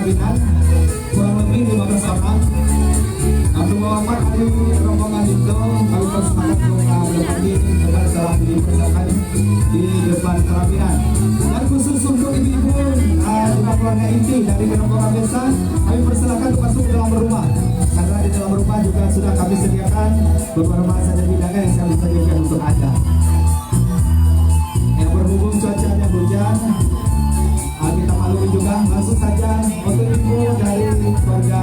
perkawinan kurang lebih 15 orang. Untuk Muhammad dari rombongan itu kami persilakan untuk pergi kepada telah dipersilakan di depan pelaminan. Dan khusus untuk ibu-ibu juga keluarga inti dari rombongan besan, kami persilakan untuk masuk ke dalam rumah. Karena di dalam rumah juga sudah kami sediakan beberapa saja hidangan yang kami sediakan untuk Anda. Yang berhubung cuacanya hujan, kita maklumi juga langsung saja untuk ibu dari keluarga